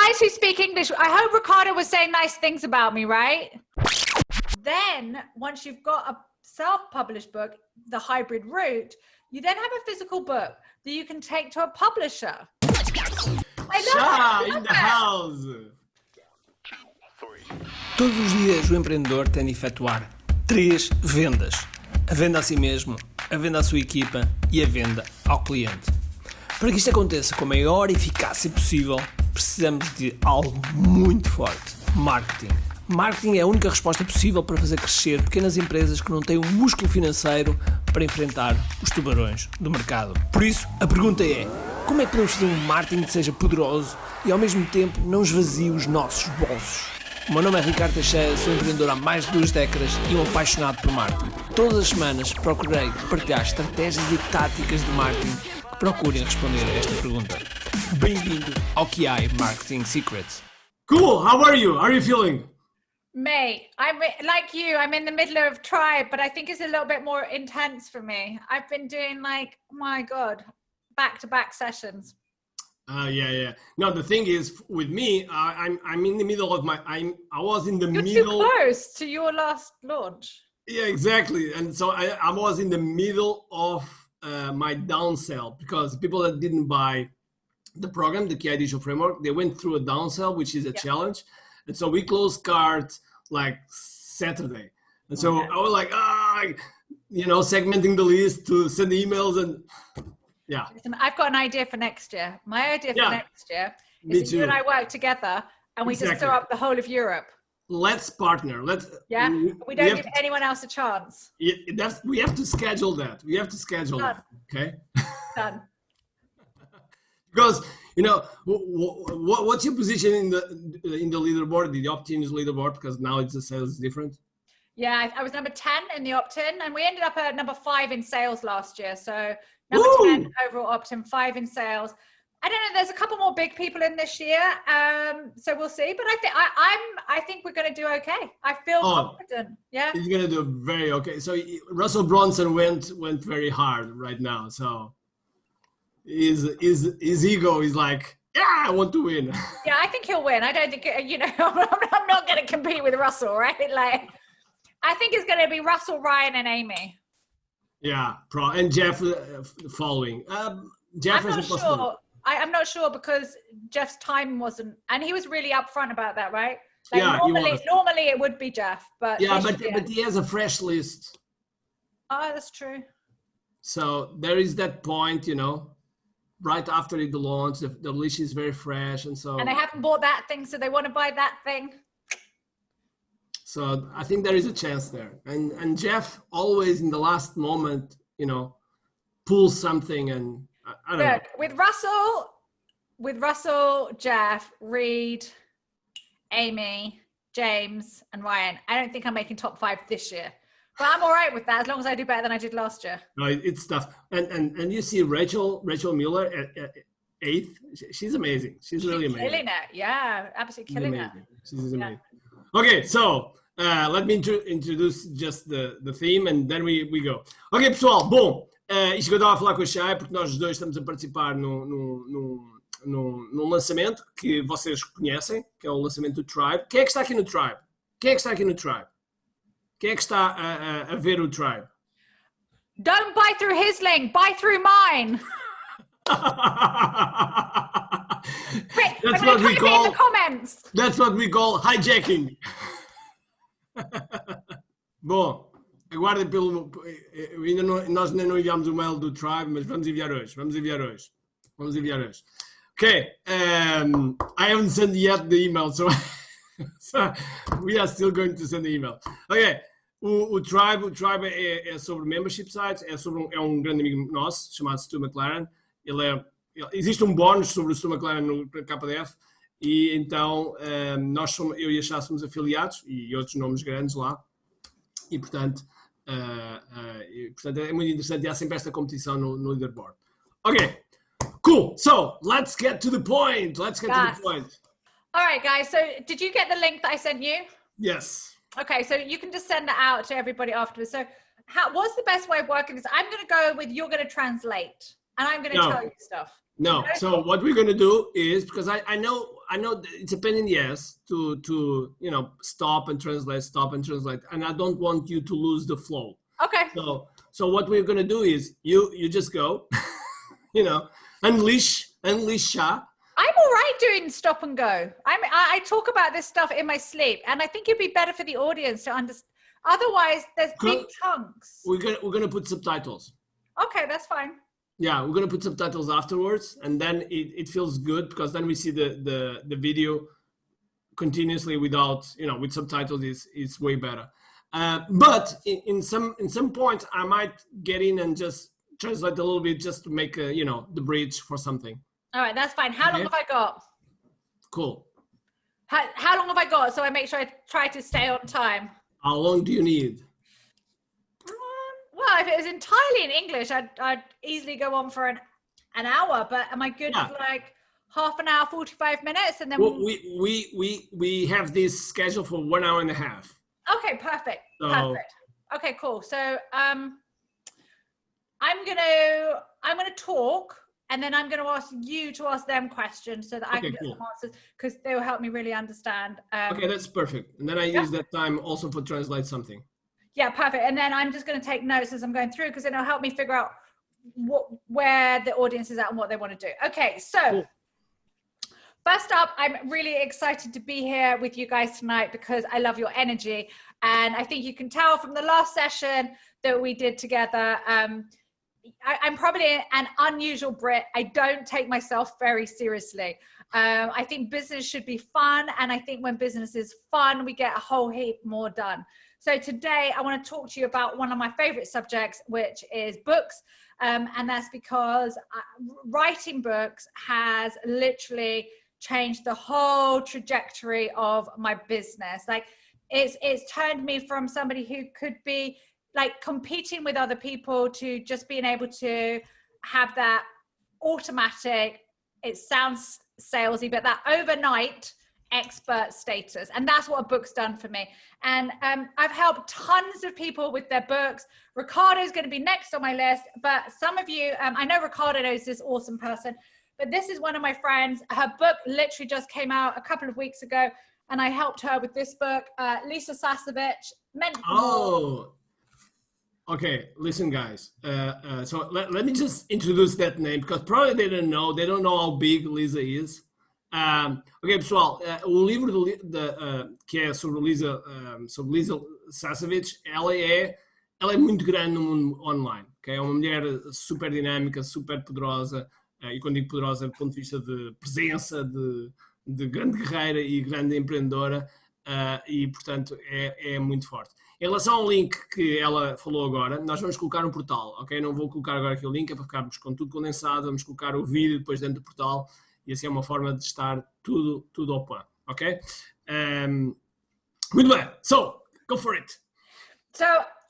guys who speak English, I hope Ricardo was saying nice things about me, right? Then, once you've got a self-published book, the hybrid route, you then have a physical book that you can take to a publisher. Shaa in the house! Todos os dias o empreendedor tem de efetuar 3 vendas. A venda a si mesmo, a venda à sua equipa e a venda ao cliente. Para que isto aconteça com a maior eficácia possível, precisamos de algo muito forte: marketing. Marketing é a única resposta possível para fazer crescer pequenas empresas que não têm um músculo financeiro para enfrentar os tubarões do mercado. Por isso, a pergunta é: como é que podemos fazer um marketing que seja poderoso e ao mesmo tempo não esvazie os nossos bolsos? O meu nome é Ricardo Teixeira, sou empreendedor há mais de 2 décadas e um apaixonado por marketing. Todas as semanas procurei partilhar estratégias e táticas de marketing que procurem responder a esta pergunta. Bem-vindo ao Kiai Marketing Secrets. Cool, how are you? How are you feeling? Mate, I'm like you, I'm in the middle of Tribe, but I think it's a little bit more intense for me. I've been doing oh my God, back-to-back sessions. Yeah. No, the thing is, with me, I'm in the middle of I was in the You're middle. too close to your last launch. Yeah, exactly. And so I was in the middle of my downsell, because people that didn't buy the program, the Kiai Digital Framework, they went through a downsell, which is a challenge. And so we closed cards like Saturday. And so I was like, segmenting the list to send emails and yeah. Listen, I've got an idea for next year. My idea for next year Me is that too. you and I work together and we just throw up the whole of Europe. Let's partner. We don't give anyone else a chance. We have to schedule that. Done. Okay? Done. Because, what's your position in the leaderboard, the opt-in's leaderboard? Because now the sales is different. Yeah, I was number 10 in the opt-in, and we ended up at number 5 in sales last year. So number 10 overall opt-in, 5 in sales. I don't know. There's a couple more big people in this year, so we'll see. But I think we're going to do okay. I feel confident. Yeah, he's going to do very okay. So Russell Brunson went very hard right now. So his ego is like, yeah, I want to win. Yeah, I think he'll win. I don't think I'm not going to compete with Russell, right? I think it's going to be Russell, Ryan, and Amy. Yeah, and Jeff following. Jeff I'm not sure. I'm not sure because Jeff's time wasn't, and he was really upfront about that, right? Normally it would be Jeff, but but he has a fresh list. Oh, that's true. So there is that point, right after the launch, the list is very fresh, and they haven't bought that thing, so they want to buy that thing. So I think there is a chance there, and Jeff always in the last moment, pulls something, and I don't know. With Russell, Jeff, Reed, Amy, James, and Ryan, I don't think I'm making top 5 this year, but I'm all right with that as long as I do better than I did last year. No, it's tough, and you see Rachel Mueller at 8th. She's amazing. She's really amazing. Killing it, yeah, absolutely killing it. She's amazing. Okay, so let me introduce just the theme, and then we go. Ok, pessoal, bom, isto que eu estava a falar com a Shaa é porque nós os dois estamos a participar num lançamento que vocês conhecem, que é o lançamento do Tribe. Quem é que está aqui no Tribe? Quem é que está a ver o Tribe? Don't buy through his link, buy through mine. That's what we call hijacking. Bom, aguardem nós ainda não enviámos o mail do Tribe, mas vamos enviar hoje. Okay, I haven't sent yet the email, so we are still going to send the email. Okay, o Tribe é sobre membership sites, é um grande amigo nosso chamado Stu McLaren. Existe um bónus sobre o Stu McLaren no KDF, e então eu e a Shaa somos afiliados e outros nomes grandes lá, e portanto é muito interessante, e há sempre esta competição no leaderboard. Ok, cool, so let's get to the point. All right, guys, so did you get the link that I sent you? Yes. Okay, so you can just send that out to everybody afterwards. So what's the best way of working this? I'm going to go with, you're going to translate and I'm going to tell you stuff. No. So what we're going to do is, because I know it's a pain in the ass to stop and translate, and I don't want you to lose the flow. Okay. So what we're gonna do is you just go, unleash Shaa. I'm all right doing stop and go. I talk about this stuff in my sleep, and I think it'd be better for the audience to understand. Otherwise, there's big chunks. We're gonna put subtitles. Okay, that's fine. Yeah, we're gonna put subtitles afterwards, and then it feels good because then we see the video continuously without with subtitles is way better. But in some points I might get in and just translate a little bit just to make the bridge for something. All right, that's fine. How long have I got? Cool. How long have I got? So I make sure I try to stay on time. How long do you need? Well, if it was entirely in English, I'd easily go on for an hour. But am I good for like half an hour, 45 minutes, and then we have this schedule for 1 hour and a half. Okay, perfect. Perfect. Okay, cool. So I'm gonna talk, and then I'm gonna ask you to ask them questions so that I can get some answers, because they will help me really understand. Okay, that's perfect. And then I use that time also for translate something. Yeah, perfect. And then I'm just going to take notes as I'm going through, because it'll help me figure out where the audience is at and what they want to do. Okay, so first up, I'm really excited to be here with you guys tonight because I love your energy. And I think you can tell from the last session that we did together. I'm probably an unusual Brit. I don't take myself very seriously. I think business should be fun. And I think when business is fun, we get a whole heap more done. So today I want to talk to you about one of my favorite subjects, which is books. And that's because writing books has literally changed the whole trajectory of my business. Like it's turned me from somebody who could be like competing with other people to just being able to have that automatic, it sounds salesy, but that overnight expert status. And that's what a book's done for me. And I've helped tons of people with their books. Ricardo's going to be next on my list, but some of you, I know Ricardo is this awesome person, but this is one of my friends. Her book literally just came out a couple of weeks ago, and I helped her with this book, Lisa Sasevich, Meant for More. Okay, listen guys, so let me just introduce that name, because probably they don't know how big Lisa is. Ok, pessoal, o livro que é sobre Lisa Sasevich, ela é muito grande no mundo online, okay? É uma mulher super dinâmica, super poderosa, e quando digo poderosa do ponto de vista de presença, de grande guerreira e grande empreendedora, e portanto é muito forte. Em relação ao link que ela falou agora, nós vamos colocar no portal, ok? Não vou colocar agora aqui o link, é para ficarmos com tudo condensado, vamos colocar o vídeo depois dentro do portal, e assim é uma forma de estar tudo ao pano, ok? Muito bem, so, go for it. So,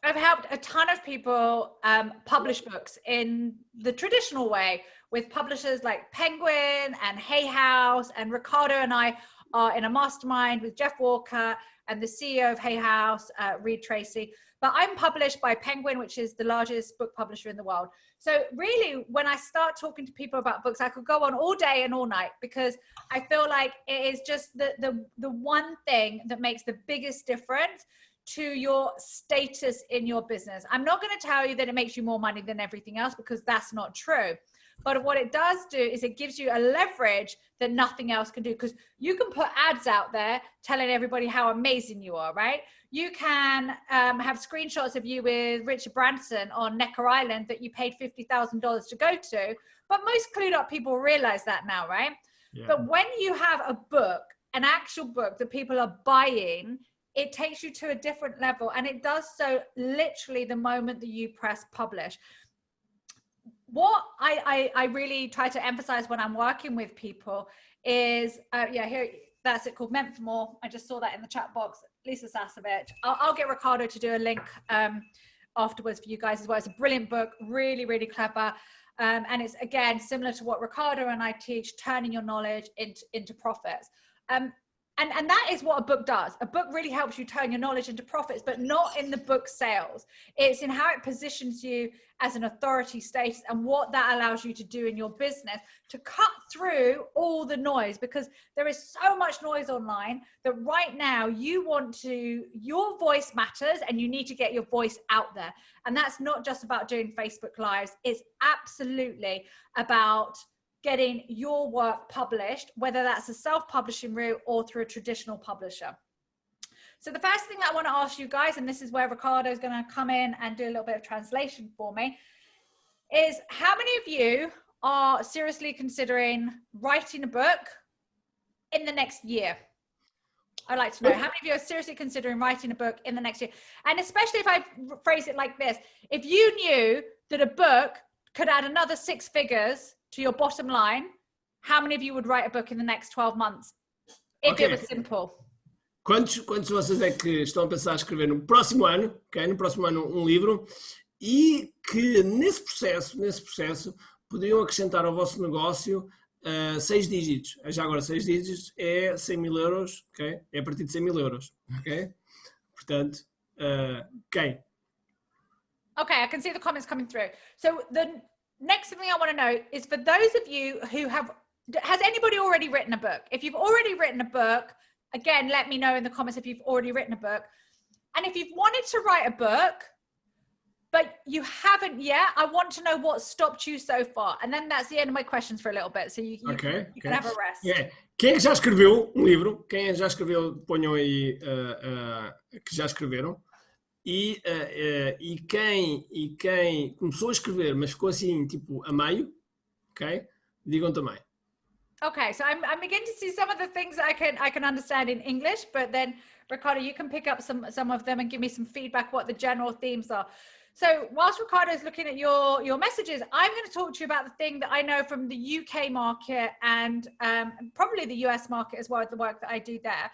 I've helped a ton of people publish books in the traditional way with publishers like Penguin and Hay House, and Ricardo and I are in a mastermind with Jeff Walker and the CEO of Hay House, Reed Tracy. But I'm published by Penguin, which is the largest book publisher in the world. So really, when I start talking to people about books, I could go on all day and all night, because I feel like it is just the one thing that makes the biggest difference to your status in your business. I'm not going to tell you that it makes you more money than everything else, because that's not true. But what it does do is it gives you a leverage that nothing else can do, because you can put ads out there telling everybody how amazing you are, right? You can have screenshots of you with Richard Branson on Necker Island that you paid $50,000 to go to, but most clued up people realize that now, right? Yeah. But when you have a book, an actual book that people are buying, it takes you to a different level, and it does so literally the moment that you press publish. What I really try to emphasize when I'm working with people is, here, that's it, called Meant for More. I just saw that in the chat box, Lisa Sasevich. I'll get Ricardo to do a link afterwards for you guys as well. It's a brilliant book, really, really clever. And it's, again, similar to what Ricardo and I teach, turning your knowledge into profits. And And that is what a book does. A book really helps you turn your knowledge into profits, but not in the book sales. It's in how it positions you as an authority status and what that allows you to do in your business to cut through all the noise, because there is so much noise online that right now your voice matters and you need to get your voice out there. And that's not just about doing Facebook Lives. It's absolutely about getting your work published, whether that's a self-publishing route or through a traditional publisher. So the first thing that I want to ask you guys, and this is where Ricardo is going to come in and do a little bit of translation for me, is how many of you are seriously considering writing a book in the next year? I'd like to know how many of you are seriously considering writing a book in the next year. And especially if I phrase it like this, if you knew that a book could add another 6 figures to your bottom line, how many of you would write a book in the next 12 months? If it was simple. Quantos de vocês é que estão a pensar em escrever no próximo ano, okay? No próximo ano um livro, e que nesse processo poderiam acrescentar ao vosso negócio 6 dígitos. Já agora 6 dígitos é 100 mil euros, okay? É a partir de 100 mil euros. Okay? Portanto, quem? Okay, I can see the comments coming through. So the next thing I want to know is for those of you who has anybody already written a book? If you've already written a book, again, let me know in the comments if you've already written a book. And if you've wanted to write a book, but you haven't yet, I want to know what stopped you so far. And then that's the end of my questions for a little bit. So you can have a rest. Yeah. Quem já escreveu um livro? Quem já escreveu, ponham aí que já escreveram. E quem começou a escrever, mas ficou assim, tipo, a meio, ok? Digam também. Okay, so I'm beginning to see some of the things that I can understand in English, but then Ricardo, you can pick up some of them and give me some feedback what the general themes are. So whilst Ricardo is looking at your messages, I'm going to talk to you about the thing that I know from the UK market and probably the US market as well, the work that I do there,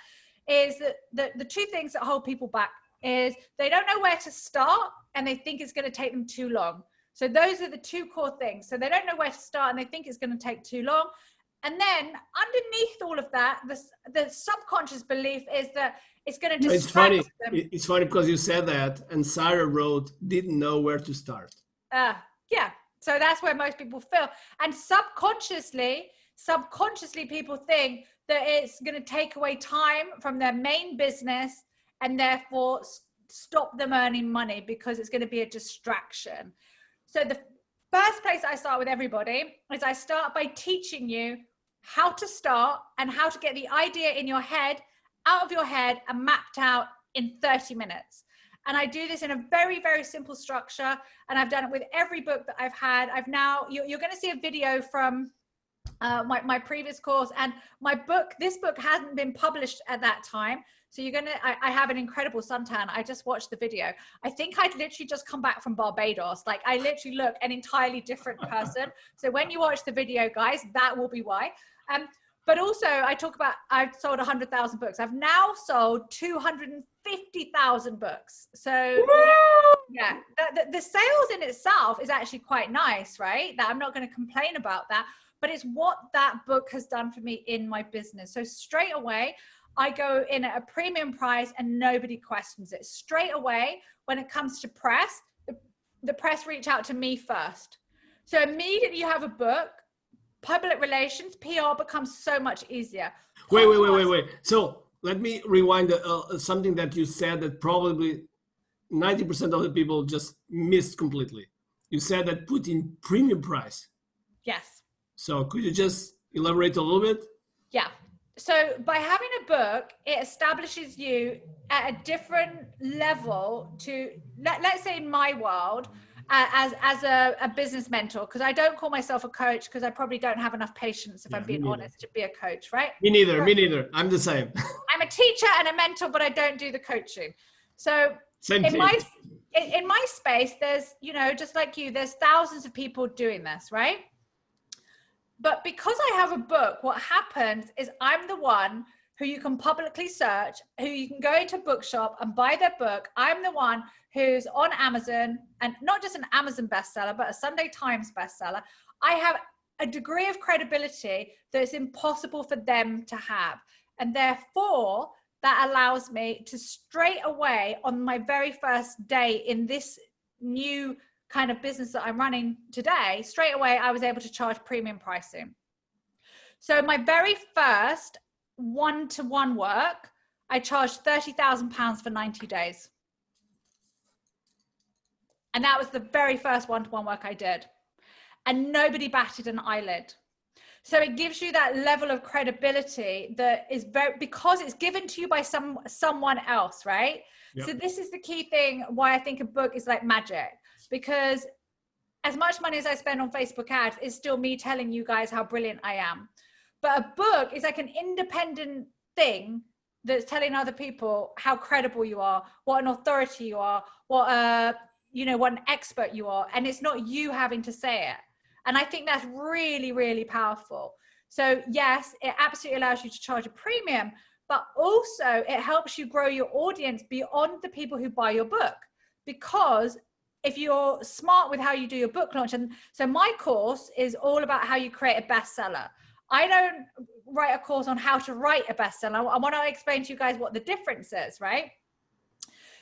is that the 2 things that hold people back is they don't know where to start and they think it's going to take them too long. So those are the 2 core things. So they don't know where to start and they think it's going to take too long. And then underneath all of that, the subconscious belief is that it's going to distract them. It's funny because you said that and Sarah wrote, didn't know where to start. Yeah. So that's where most people feel. And subconsciously people think that it's going to take away time from their main business and therefore stop them earning money because it's going to be a distraction. So the first place I start with everybody is I start by teaching you how to start and how to get the idea in your head, out of your head and mapped out in 30 minutes. And I do this in a very, very simple structure. And I've done it with every book that I've had. You're going to see a video from my previous course, and this book hasn't been published at that time. So I have an incredible suntan. I just watched the video. I think I'd literally just come back from Barbados. Like I literally look an entirely different person. So when you watch the video, guys, that will be why. But also I've sold 100,000 books. I've now sold 250,000 books. So yeah, the sales in itself is actually quite nice, right? That I'm not going to complain about that, but it's what that book has done for me in my business. So straight away, I go in at a premium price and nobody questions it. Straight away, when it comes to press, the press reach out to me first. So immediately you have a book, public relations, PR becomes so much easier. Wait. So let me rewind something that you said that probably 90% of the people just missed completely. You said that put in premium price. Yes. So could you just elaborate a little bit? Yeah. So by having a book, it establishes you at a different level to, let's say in my world, as a business mentor, because I don't call myself a coach because I probably don't have enough patience, if I'm being honest, to be a coach, right? Me neither. I'm the same. I'm a teacher and a mentor, but I don't do the coaching. So in my space, there's, just like you, there's thousands of people doing this, right? But because I have a book, what happens is I'm the one who you can publicly search, who you can go into a bookshop and buy their book. I'm the one who's on Amazon, and not just an Amazon bestseller, but a Sunday Times bestseller. I have a degree of credibility that is impossible for them to have. And therefore, that allows me to straight away on my very first day in this new kind of business that I'm running today, straight away, I was able to charge premium pricing. So my very first one-to-one work, I charged £30,000 for 90 days. And that was the very first one-to-one work I did. And nobody batted an eyelid. So it gives you that level of credibility that is very, because it's given to you by someone else, right? Yep. So this is the key thing why I think a book is like magic, because as much money as I spend on Facebook ads, it's still me telling you guys how brilliant I am. But a book is like an independent thing that's telling other people how credible you are, what an authority you are, what an expert you are. And it's not you having to say it. And I think that's really, really powerful. So yes, it absolutely allows you to charge a premium, but also it helps you grow your audience beyond the people who buy your book. Because if you're smart with how you do your book launch, and so my course is all about how you create a bestseller. I don't write a course on how to write a bestseller. I want to explain to you guys what the difference is, right?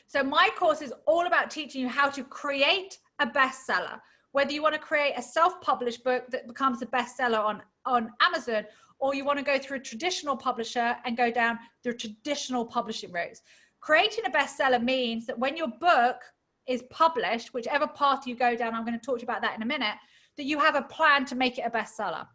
So my course is all about teaching you how to create a bestseller. Whether you want to create a self-published book that becomes a bestseller on Amazon, or you want to go through a traditional publisher and go down the traditional publishing routes. Creating a bestseller means that when your book is published, whichever path you go down, I'm going to talk to you about that in a minute, that you have a plan to make it a bestseller.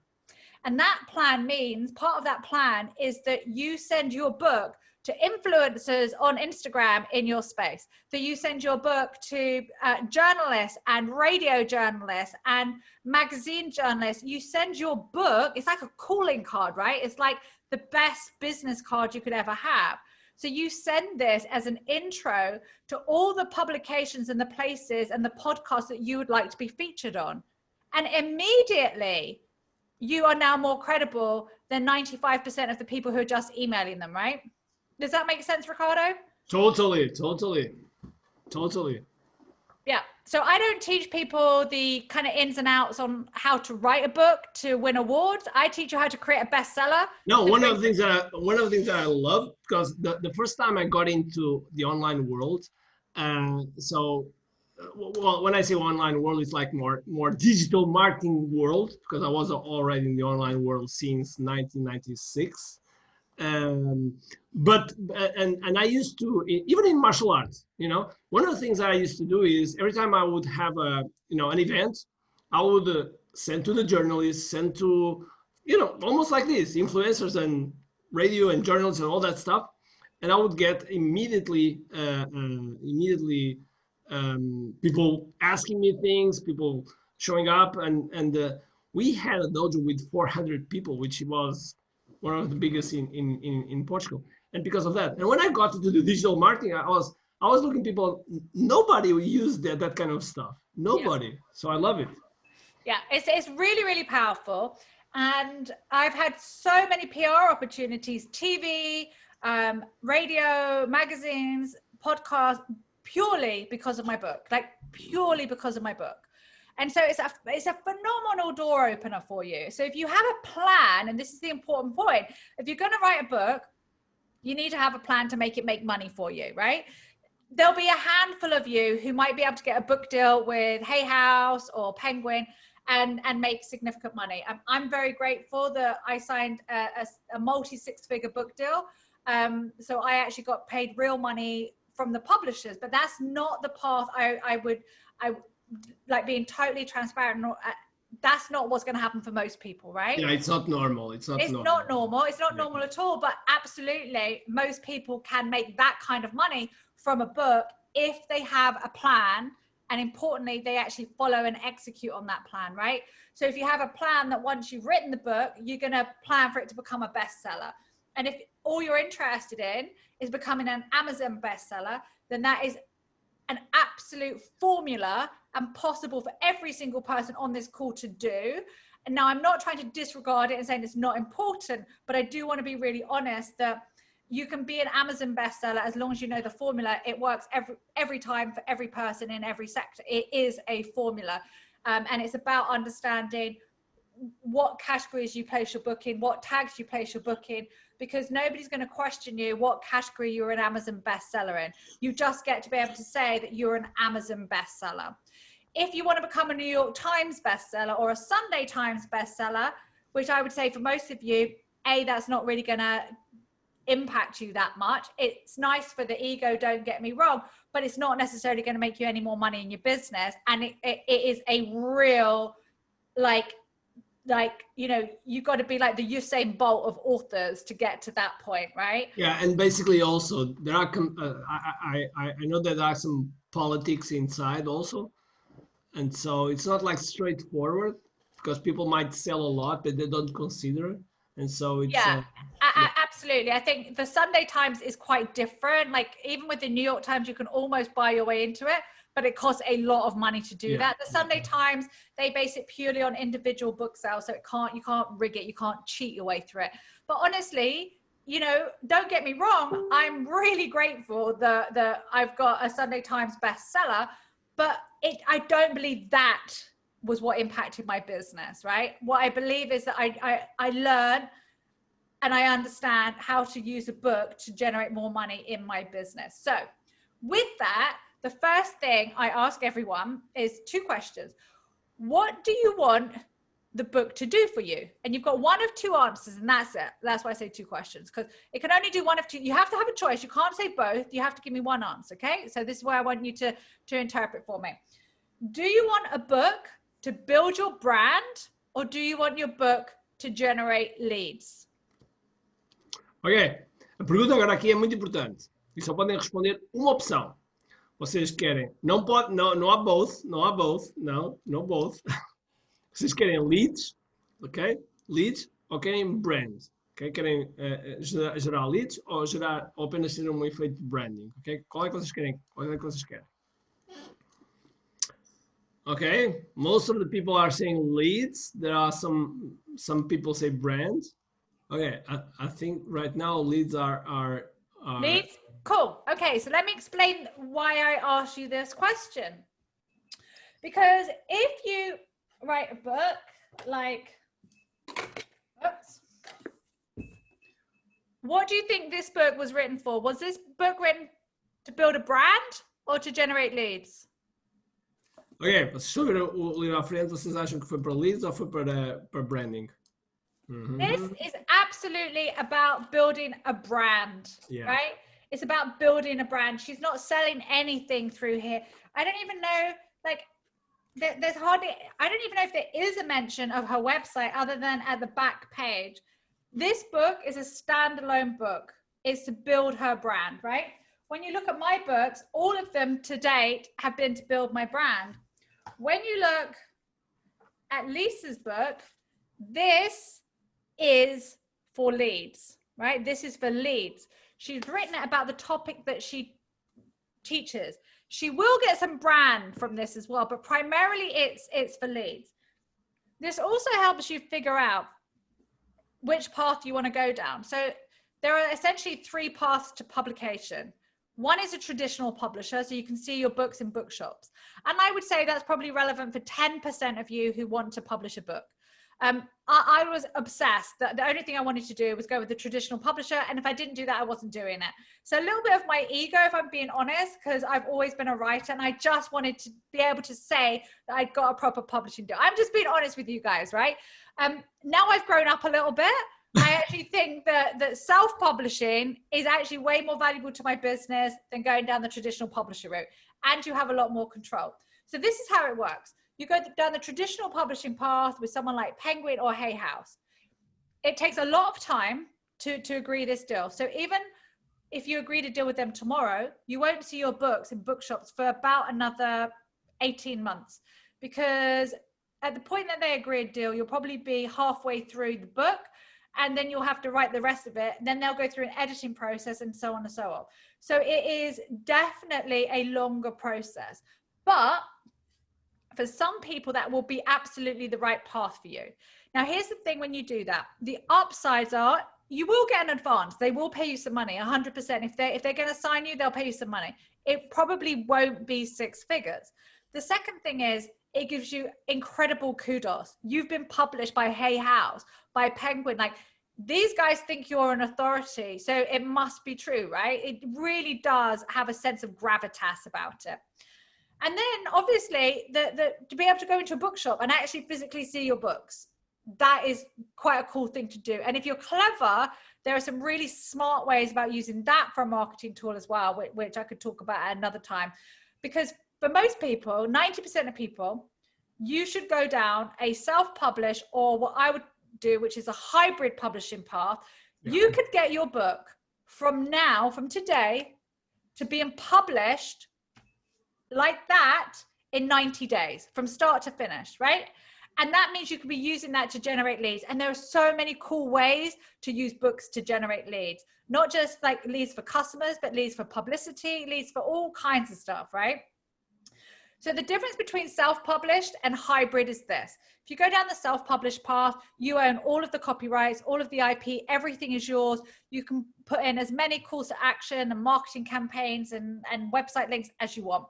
And that plan means, part of that plan is that you send your book to influencers on Instagram in your space, that you send your book to journalists and radio journalists and magazine journalists. You send your book, it's like a calling card, right? It's like the best business card you could ever have. So you send this as an intro to all the publications and the places and the podcasts that you would like to be featured on. And immediately you are now more credible than 95% of the people who are just emailing them, right? Does that make sense, Ricardo? Totally. Yeah. So I don't teach people the kind of ins and outs on how to write a book to win awards. I teach you how to create a bestseller. No, one of the things that I love, because the first time I got into the online world, well, when I say online world, it's like more digital marketing world, because I was already in the online world since 1996. But I used to, even in martial arts, one of the things that I used to do is every time I would have an event, I would send to the journalists, send to, almost like this, influencers and radio and journalists and all that stuff. And I would get immediately people asking me things, people showing up, and we had a dojo with 400 people, which was one of the biggest in Portugal. And because of that, and when I got to do the digital marketing, I was looking at people, nobody used that kind of stuff. Nobody. Yeah. So I love it. Yeah, it's really, really powerful. And I've had so many PR opportunities, TV, radio, magazines, podcasts, purely because of my book, And so it's a phenomenal door opener for you. So if you have a plan, and this is the important point, if you're going to write a book, you need to have a plan to make it make money for you, right? There'll be a handful of you who might be able to get a book deal with Hay House or Penguin and make significant money. I'm very grateful that I signed a multi-six-figure book deal. So I actually got paid real money from the publishers, but that's not the path I would like being totally transparent. That's not what's going to happen for most people, right? Yeah, it's not normal. It's not normal at all, but absolutely most people can make that kind of money from a book if they have a plan, and importantly, they actually follow and execute on that plan, right? So if you have a plan that once you've written the book, you're going to plan for it to become a bestseller. And if all you're interested in is becoming an Amazon bestseller, then that is an absolute formula and possible for every single person on this call to do. And now I'm not trying to disregard it and saying it's not important, but I do want to be really honest that you can be an Amazon bestseller as long as you know the formula. It works every time for every person in every sector. It is a formula. And it's about understanding what categories you place your book in, what tags you place your book in, because nobody's going to question you what category you're an Amazon bestseller in. You just get to be able to say that you're an Amazon bestseller. If you want to become a New York Times bestseller or a Sunday Times bestseller, which I would say for most of you, that's not really going to impact you that much. It's nice for the ego, don't get me wrong, but it's not necessarily going to make you any more money in your business. And it is a real, like, you know, you've got to be like the Usain Bolt of authors to get to that point, right? Yeah, and basically also there are I know that there are some politics inside also, and so it's not like straightforward, because people might sell a lot but they don't consider it, and so it's absolutely. I think the Sunday Times is quite different. Like even with the New York Times, you can almost buy your way into it, but it costs a lot of money to do that. The Sunday Times, they base it purely on individual book sales, so you can't rig it, you can't cheat your way through it. But honestly, you know, don't get me wrong, I'm really grateful that I've got a Sunday Times bestseller, but I don't believe that was what impacted my business, right? What I believe is that I learn and I understand how to use a book to generate more money in my business. So with that, the first thing I ask everyone is 2 questions. What do you want the book to do for you? And you've got 1 of 2 answers, and that's it. That's why I say 2 questions, because it can only do 1 of 2. You have to have a choice. You can't say both. You have to give me 1 answer, okay? So this is where I want you to interpret for me. Do you want a book to build your brand, or do you want your book to generate leads? Ok, a pergunta agora aqui é muito importante e só podem responder uma opção. Vocês querem, não há both, no both. Vocês querem leads, ok? Leads ou querem brand? Okay? Querem gerar leads ou apenas ter um efeito de branding? Okay? Qual é que vocês querem? Okay, most of the people are saying leads. There are some people say brand. Okay, I think right now leads are leads. Cool. Okay, so let me explain why I asked you this question. Because if you write a book like, oops, what do you think this book was written for? Was this book written to build a brand or to generate leads? Ok, vocês estão a ver o livro à frente, vocês acham que foi para leads ou foi para branding? This is absolutely about building a brand, right? It's about building a brand. She's not selling anything through here. I don't even know, like, there's hardly, I don't even know if there is a mention of her website other than at the back page. This book is a standalone book. It's to build her brand, right? When you look at my books, all of them to date have been to build my brand. When you look at Lisa's book, this is for leads, right? This is for leads. She's written it about the topic that she teaches. She will get some brand from this as well, but primarily it's for leads. This also helps you figure out which path you want to go down. So there are essentially 3 paths to publication. 1 is a traditional publisher, so you can see your books in bookshops. And I would say that's probably relevant for 10% of you who want to publish a book. I was obsessed that the only thing I wanted to do was go with the traditional publisher. And if I didn't do that, I wasn't doing it. So a little bit of my ego, if I'm being honest, because I've always been a writer and I just wanted to be able to say that I'd got a proper publishing deal. I'm just being honest with you guys, right? Now I've grown up a little bit. I actually think that self-publishing is actually way more valuable to my business than going down the traditional publisher route. And you have a lot more control. So this is how it works. You go down the traditional publishing path with someone like Penguin or Hay House. It takes a lot of time to agree this deal. So even if you agree to deal with them tomorrow, you won't see your books in bookshops for about another 18 months. Because at the point that they agree a deal, you'll probably be halfway through the book, and then you'll have to write the rest of it. Then they'll go through an editing process and so on and so on. So it is definitely a longer process. But for some people, that will be absolutely the right path for you. Now, here's the thing when you do that. The upsides are you will get an advance. They will pay you some money, 100%. If they're going to sign you, they'll pay you some money. It probably won't be 6 figures. The second thing is it gives you incredible kudos. You've been published by Hay House, by Penguin. Like, these guys think you're an authority, so it must be true, right? It really does have a sense of gravitas about it. And then obviously to be able to go into a bookshop and actually physically see your books, that is quite a cool thing to do. And if you're clever, there are some really smart ways about using that for a marketing tool as well, which I could talk about at another time. Because for most people, 90% of people, you should go down a self-publish, or what I would do, which is a hybrid publishing path. Yeah. You could get your book from today, to being published like that in 90 days from start to finish, right? And that means you could be using that to generate leads. And there are so many cool ways to use books to generate leads, not just like leads for customers, but leads for publicity, leads for all kinds of stuff, right? So the difference between self-published and hybrid is this. If you go down the self-published path, you own all of the copyrights, all of the IP, everything is yours. You can put in as many calls to action and marketing campaigns and website links as you want.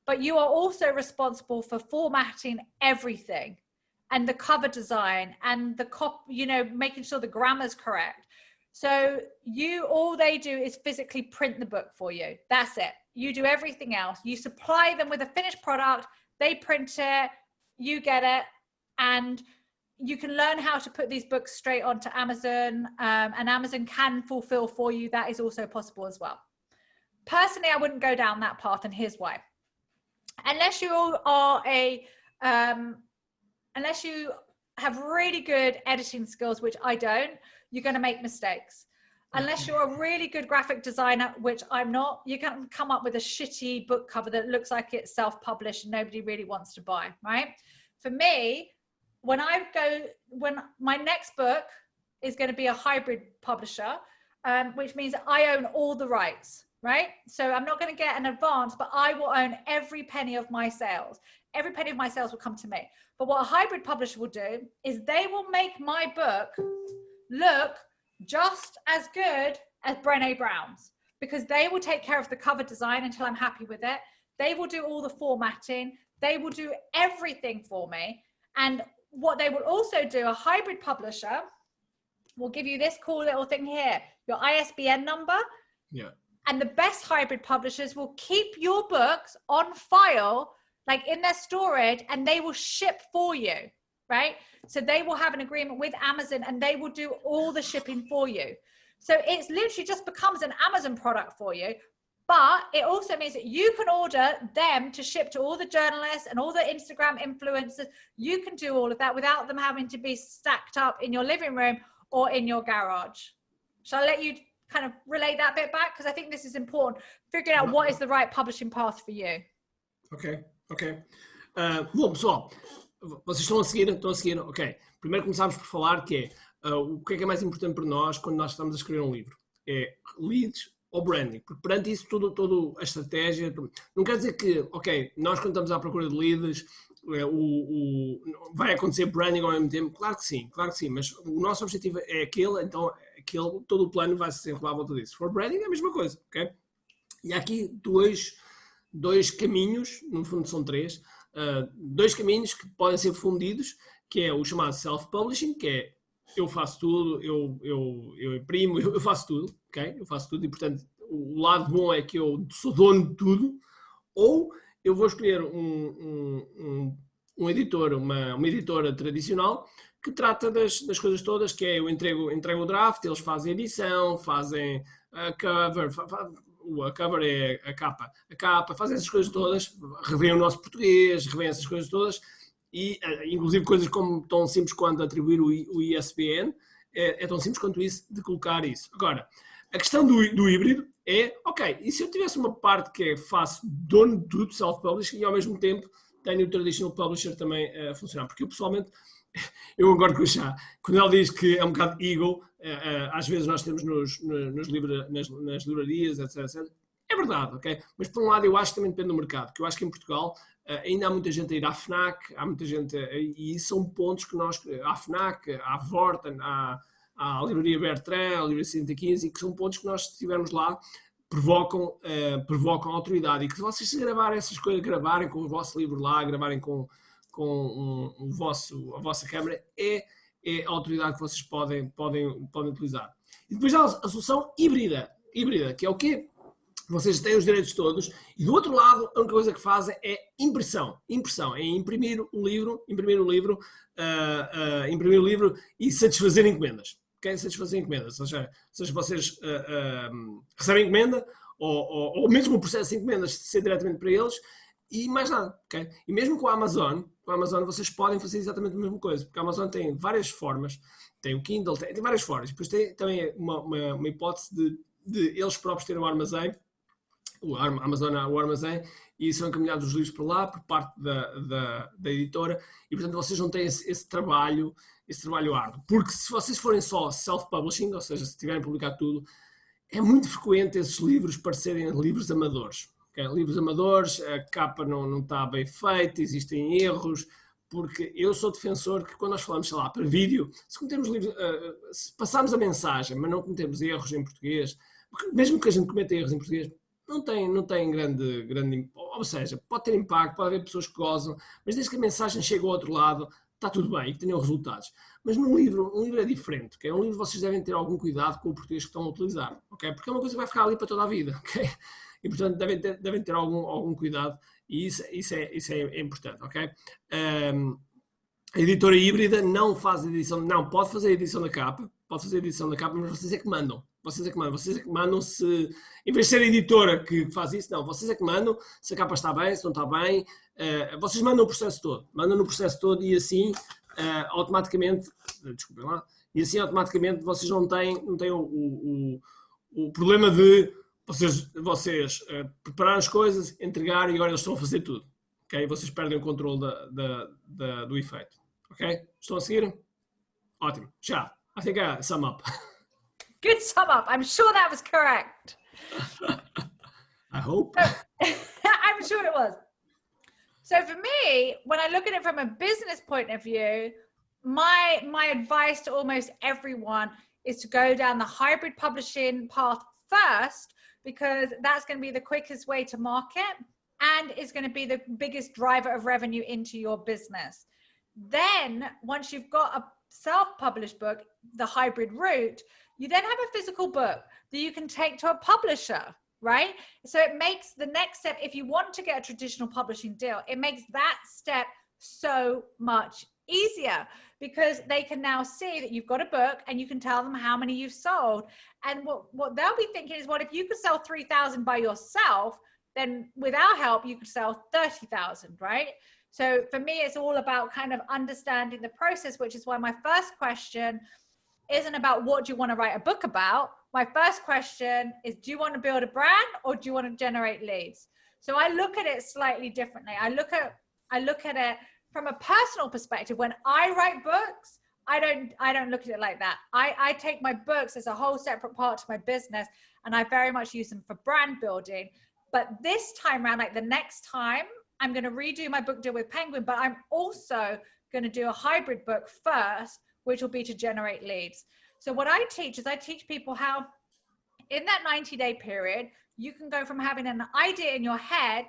But you are also responsible for formatting everything, and the cover design and the making sure the grammar's correct. So all they do is physically print the book for you. That's it. You do everything else. You supply them with a finished product, they print it, you get it, and you can learn how to put these books straight onto Amazon, and Amazon can fulfill for you. That is also possible as well. Personally, I wouldn't go down that path, and here's why. Unless you have really good editing skills, which I don't, you're going to make mistakes. Unless you're a really good graphic designer, which I'm not, you can come up with a shitty book cover that looks like it's self-published and nobody really wants to buy, right? For me, when my next book is going to be a hybrid publisher, which means I own all the rights, right? So I'm not going to get an advance, but I will own every penny of my sales. Every penny of my sales will come to me. But what a hybrid publisher will do is they will make my book look just as good as Brené Brown's, because they will take care of the cover design until I'm happy with it. They will do all the formatting. They will do everything for me. And what they will also do, a hybrid publisher will give you this cool little thing here, your ISBN number. Yeah. And the best hybrid publishers will keep your books on file, like in their storage, and they will ship for you, right? So they will have an agreement with Amazon and they will do all the shipping for you. So it's literally just becomes an Amazon product for you. But it also means that you can order them to ship to all the journalists and all the Instagram influencers. You can do all of that without them having to be stacked up in your living room or in your garage. Shall I let you kind of relay that bit back? Because I think this is important. Figuring out what is the right publishing path for you. Ok. Bom, pessoal, vocês estão a seguir? Ok. Primeiro começámos por falar que o que é mais importante para nós quando nós estamos a escrever um livro? É leads ou branding, porque perante isso toda a estratégia, não quer dizer que, ok, nós quando estamos à procura de leads, vai acontecer branding ao mesmo tempo? Claro que sim, mas o nosso objetivo é aquele, então todo o plano vai se desenrolar à volta disso. Se for branding é a mesma coisa, ok? E há aqui dois caminhos, no fundo são três, dois caminhos que podem ser fundidos, que é o chamado self-publishing, que é eu faço tudo, eu imprimo, eu faço tudo, ok? Eu faço tudo e, portanto, o lado bom é que eu sou dono de tudo, ou eu vou escolher um editor, uma editora tradicional que trata das coisas todas, que é eu entrego o draft, eles fazem a edição, fazem a cover, a cover é a capa, fazem essas coisas todas, revêem o nosso português, revêem essas coisas todas, e inclusive coisas como tão simples quanto atribuir o ISBN, é tão simples quanto isso de colocar isso. Agora, a questão do híbrido é, ok, e se eu tivesse uma parte que é faço dono de tudo, self-publishing, e ao mesmo tempo tenho o traditional publisher também a funcionar, porque eu pessoalmente, eu concordo com o Shaa, quando ele diz que é um bocado ego, às vezes nós temos nas livrarias, etc. É verdade, ok? Mas por um lado eu acho que também depende do mercado, porque eu acho que em Portugal ainda há muita gente a ir à FNAC, há muita gente, e são pontos que nós, à FNAC, à Vorten, à livraria Bertrand, à livraria 115, e que são pontos que nós, se estivermos lá, provocam autoridade, e que se vocês gravarem essas coisas, gravarem com o vosso livro lá, gravarem com com a vossa câmara é a autoridade que vocês podem utilizar. E depois há a solução híbrida, que é o quê? Vocês têm os direitos todos e do outro lado a única coisa que fazem é impressão, é imprimir o livro e satisfazer encomendas. Okay? Satisfazer encomendas, ou seja vocês recebem encomenda ou mesmo o processo de encomendas ser diretamente para eles e mais nada. Okay? E mesmo com a Amazon vocês podem fazer exatamente a mesma coisa, porque a Amazon tem várias formas, tem o Kindle, tem várias formas, depois tem também uma hipótese de eles próprios terem um armazém, a Amazon há o armazém e são encaminhados os livros para lá por parte da editora e portanto vocês não têm esse trabalho árduo, porque se vocês forem só self-publishing, ou seja, se tiverem publicado tudo, é muito frequente esses livros parecerem livros amadores. Okay? Livros amadores, a capa não está bem feita, existem erros, porque eu sou defensor que quando nós falamos, sei lá, para vídeo, se cometemos livros, se passarmos a mensagem, mas não cometemos erros em português, porque mesmo que a gente cometa erros em português, não tem grande, ou seja, pode ter impacto, pode haver pessoas que gozam, mas desde que a mensagem chegue ao outro lado, está tudo bem e que tenham resultados. Mas um livro é diferente, okay? Um livro vocês devem ter algum cuidado com o português que estão a utilizar, okay? Porque é uma coisa que vai ficar ali para toda a vida, okay? E portanto devem ter algum cuidado e isso é importante, ok? A editora híbrida não faz edição, não, pode fazer edição da capa, mas vocês é que mandam. Vocês é que mandam se, em vez de ser a editora que faz isso, não, vocês é que mandam se a capa está bem, se não está bem, vocês mandam o processo todo, e assim automaticamente, desculpem lá, e assim automaticamente vocês não têm o problema de vocês preparar as coisas, entregar e agora eles estão a fazer tudo, ok? Vocês perdem o controle do efeito, ok? Estão a seguir? Ótimo, já. I think I sum up. Good sum up. I'm sure that was correct. I hope. I'm sure it was. So for me, when I look at it from a business point of view, my advice to almost everyone is to go down the hybrid publishing path first, because that's going to be the quickest way to market and is going to be the biggest driver of revenue into your business. Then once you've got a self-published book, the hybrid route, you then have a physical book that you can take to a publisher, right? So it makes the next step, if you want to get a traditional publishing deal, it makes that step so much easier, because they can now see that you've got a book and you can tell them how many you've sold. And what they'll be thinking is, well, if you could sell 3,000 by yourself, then with our help, you could sell 30,000, right? So for me, it's all about kind of understanding the process, which is why my first question isn't about what do you want to write a book about. My first question is, do you want to build a brand or do you want to generate leads? So I look at it slightly differently. I look at it from a personal perspective. When I write books, I don't look at it like that. I take my books as a whole separate part to my business, and I very much use them for brand building. But this time around, like the next time, I'm going to redo my book deal with Penguin, but I'm also going to do a hybrid book first, which will be to generate leads. So what I teach people how in that 90-day period, you can go from having an idea in your head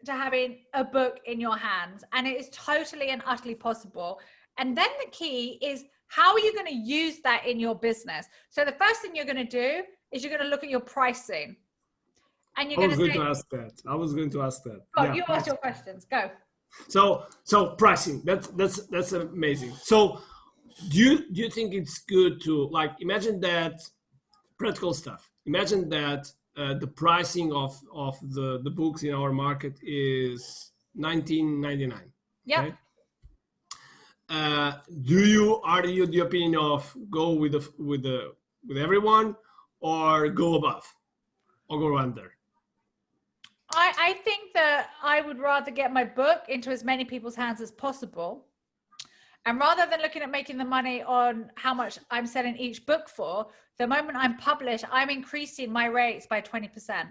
to having a book in your hands. And it is totally and utterly possible. And then the key is, how are you going to use that in your business? So the first thing you're going to do is you're going to look at your pricing. And you're going to say, I was going to ask that. Oh, yeah, you ask your questions. Go. So pricing, that's amazing. So do you think it's good to, like, imagine that practical stuff. Imagine that the pricing of the books in our market is $19.99. Yeah. Right? Are you the opinion of go with everyone, or go above, or go under? I think that I would rather get my book into as many people's hands as possible. And rather than looking at making the money on how much I'm selling each book for, the moment I'm published, I'm increasing my rates by 20%.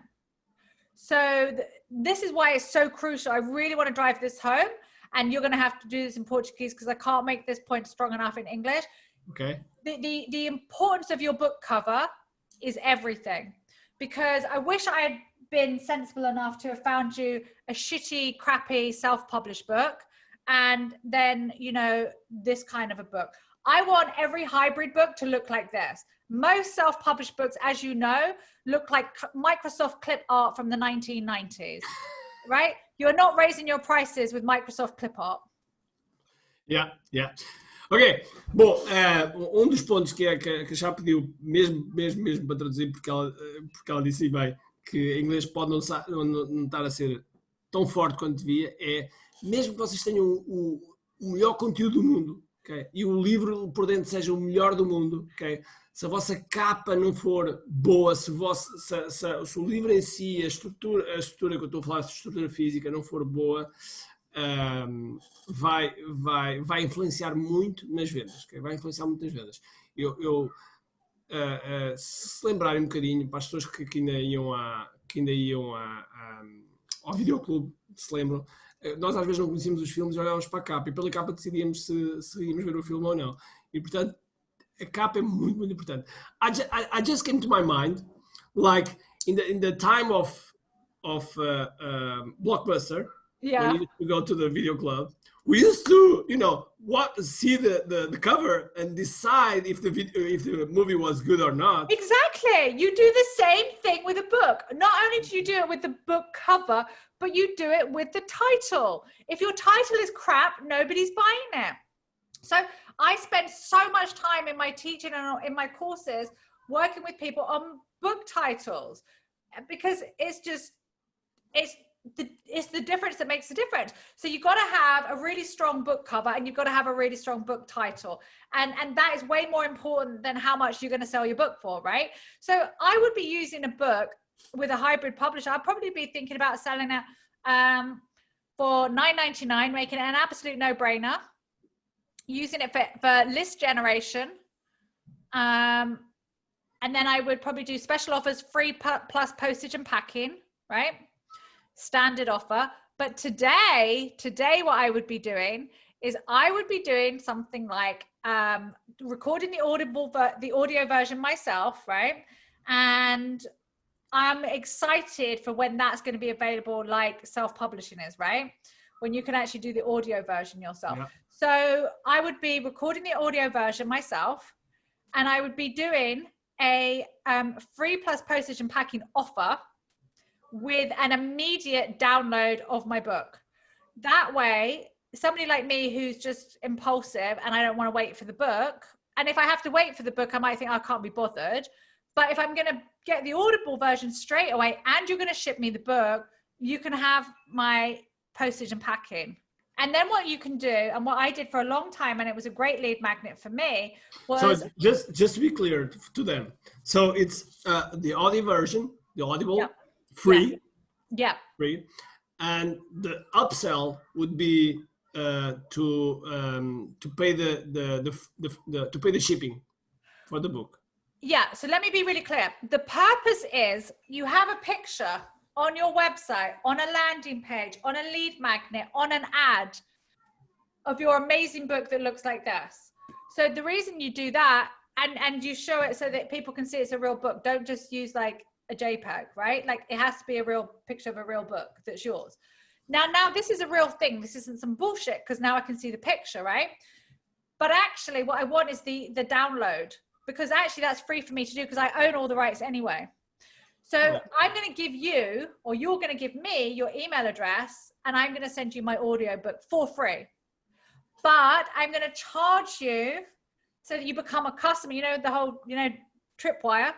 So this is why it's so crucial. I really want to drive this home. And you're going to have to do this in Portuguese because I can't make this point strong enough in English. Okay. The importance of your book cover is everything. Because I wish I had been sensible enough to have found you a shitty, crappy, self-published book, and then, you know, this kind of a book. I want every hybrid book to look like this. Most self-published books, as you know, look like Microsoft clip art from the 1990s, right? You're not raising your prices with Microsoft clip art. Yeah. Ok, bom, dos pontos que a Shaa pediu, mesmo para traduzir, porque ela disse bem que em inglês pode não estar a ser tão forte quanto devia, é mesmo que vocês tenham o melhor conteúdo do mundo, okay? E o livro por dentro seja o melhor do mundo, okay? Se a vossa capa não for boa, se o livro em si, a estrutura que eu estou a falar, a estrutura física não for boa, vai influenciar muito nas vendas, okay? Vai influenciar muito nas vendas. Se lembrarem um bocadinho, para as pessoas que ainda iam ao videoclube, se lembram, nós às vezes não conhecíamos os filmes e olhávamos para a capa, e pela capa decidíamos se íamos ver o filme ou não. E portanto, a capa é muito, muito importante. I just came to my mind, like in the time of Blockbuster, Yeah. when you used to go to the video club, we used to, see the cover and decide if the movie was good or not. Exactly. You do the same thing with a book. Not only do you do it with the book cover, but you do it with the title. If your title is crap, nobody's buying it. So I spend so much time in my teaching and in my courses working with people on book titles, because it's the difference that makes the difference. So you've got to have a really strong book cover, and you've got to have a really strong book title. And that is way more important than how much you're going to sell your book for, right? So I would be using a book with a hybrid publisher. I'd probably be thinking about selling it for $9.99, making it an absolute no-brainer, using it for list generation. And then I would probably do special offers, free plus postage and packing, right? Standard offer. But today what I would be doing is I would be doing something like recording the audio version myself, right? And I'm excited for when that's going to be available, like self-publishing is, right? When you can actually do the audio version yourself. Yeah. So I would be recording the audio version myself, and I would be doing a free plus postage and packing offer with an immediate download of my book. That way, somebody like me who's just impulsive and I don't want to wait for the book, and if I have to wait for the book, I might think I can't be bothered. But if I'm going to get the Audible version straight away and you're going to ship me the book, you can have my postage and packing. And then what you can do, and what I did for a long time, and it was a great lead magnet for me, was... So just to be clear to them. So it's the audio version, the Audible, yeah. Free. Yeah. Free. And the upsell would be to pay the shipping for the book. Yeah. So let me be really clear. The purpose is you have a picture on your website, on a landing page, on a lead magnet, on an ad of your amazing book that looks like this. So the reason you do that, and you show it so that people can see it's a real book. Don't just use like a JPEG, right? Like it has to be a real picture of a real book that's yours. Now this is a real thing. This isn't some bullshit, because now I can see the picture, right? But actually what I want is the download, because actually that's free for me to do because I own all the rights anyway. So yeah. I'm going to give you, or you're going to give me your email address, and I'm going to send you my audio book for free. But I'm going to charge you so that you become a customer, the whole, tripwire.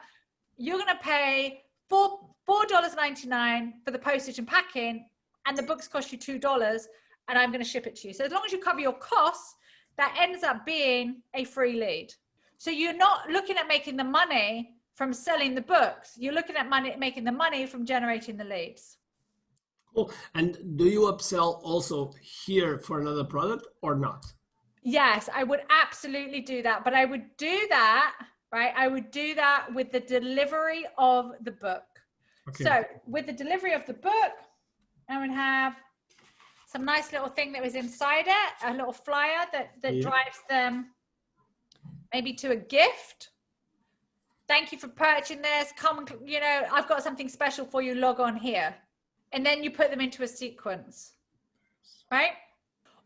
You're going to pay $4.99 for the postage and packing, and the books cost you $2, and I'm going to ship it to you. So as long as you cover your costs, that ends up being a free lead. So you're not looking at making the money from selling the books. You're looking at making the money from generating the leads. Cool. And do you upsell also here for another product or not? Yes, I would absolutely do that. But I would do that, right? I would do that with the delivery of the book. Okay. So with the delivery of the book, I would have some nice little thing that was inside it, a little flyer that drives them maybe to a gift. thank you for purchasing this. Come, I've got something special for you. Log on here. And then you put them into a sequence, right?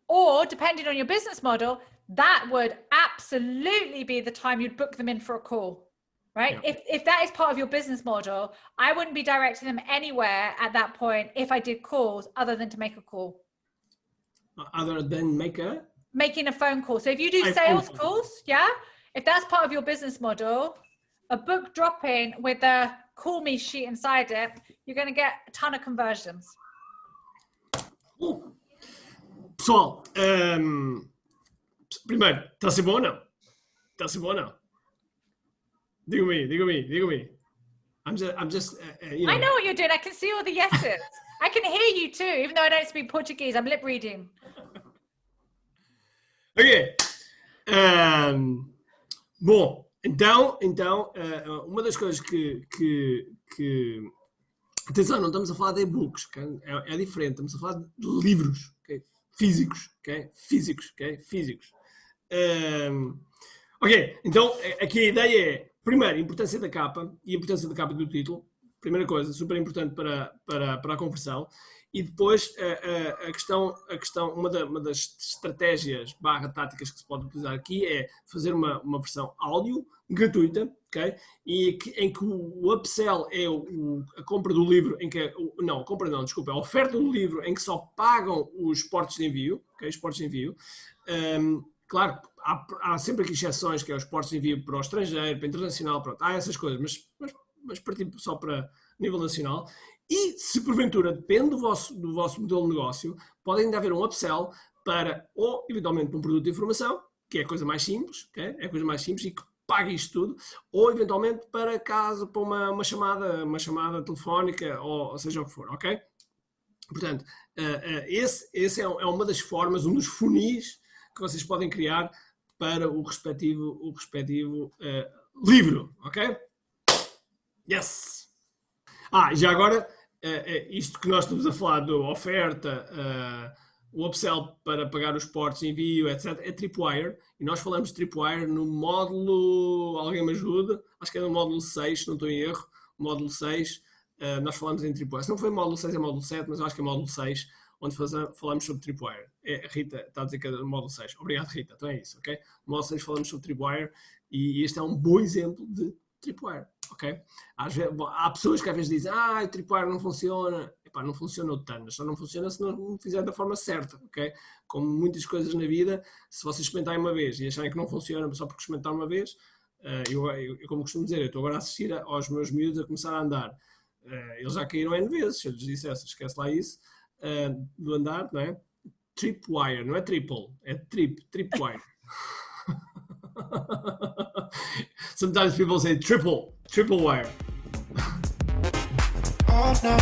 Or depending on your business model, that would absolutely be the time you'd book them in for a call, right? Yeah. If that is part of your business model, I wouldn't be directing them anywhere at that point if I did calls other than to make a call. Other than making a phone call. So if you do sales calls, yeah, if that's part of your business model, a book drop-in with a call me sheet inside it, you're going to get a ton of conversions. Pessoal, primeiro, está a ser bom ou não? Está a ser bom ou não? Diga-me. I'm just I know what you're doing. I can see all the yeses. I can hear you too, even though I don't speak Portuguese. I'm lip reading. Ok. Bom, então, uma das coisas que atenção, não estamos a falar de e-books, okay? É diferente, estamos a falar de livros, okay? Físicos, ok? Físicos. Ok, então aqui a ideia é, primeiro, a importância da capa e a importância da capa do título. Primeira coisa, super importante para a conversão. E depois a questão, uma das estratégias /táticas que se pode utilizar aqui é fazer uma versão áudio gratuita, ok? Em que o upsell é a compra do livro, a oferta do livro em que só pagam os portos de envio, ok? Os portos de envio. Claro, há sempre aqui exceções, que é os portos de envio para o estrangeiro, para o internacional, pronto, há essas coisas, mas partindo só para nível nacional. E se porventura depende do vosso modelo de negócio, pode ainda haver um upsell para, ou eventualmente um produto de informação, que é a coisa mais simples, okay? É a coisa mais simples e que paga isto tudo, ou eventualmente para uma chamada telefónica, ou seja o que for, ok? Portanto, esse é uma das formas, um dos funis que vocês podem criar para o respectivo livro, ok? Yes! Já agora, isto que nós estamos a falar de oferta, o upsell para pagar os portos de envio, etc., é Tripwire, e nós falamos de Tripwire no módulo, alguém me ajuda, acho que é no módulo 6, se não estou em erro, módulo 6, nós falamos em Tripwire. Se não foi módulo 6, é módulo 7, mas eu acho que é módulo 6, onde falamos sobre Tripwire. A Rita está a dizer que é no módulo 6. Obrigado, Rita. Então é isso, ok? No módulo 6 falamos sobre Tripwire, e este é um bom exemplo de Tripwire. Okay? Há pessoas que às vezes dizem o Tripwire não funciona. Epá, não funciona o tanto, só não funciona se não fizer da forma certa, ok? Como muitas coisas na vida, se vocês experimentarem uma vez e acharem que não funciona só porque experimentar uma vez, eu como costumo dizer, eu estou agora a assistir aos meus miúdos a começar a andar. Eles já caíram N vezes, se eu lhes dissesse, esquece lá isso, do andar, não é? Tripwire, não é triple, é tripwire. Sometimes people say triple wire. Oh, no.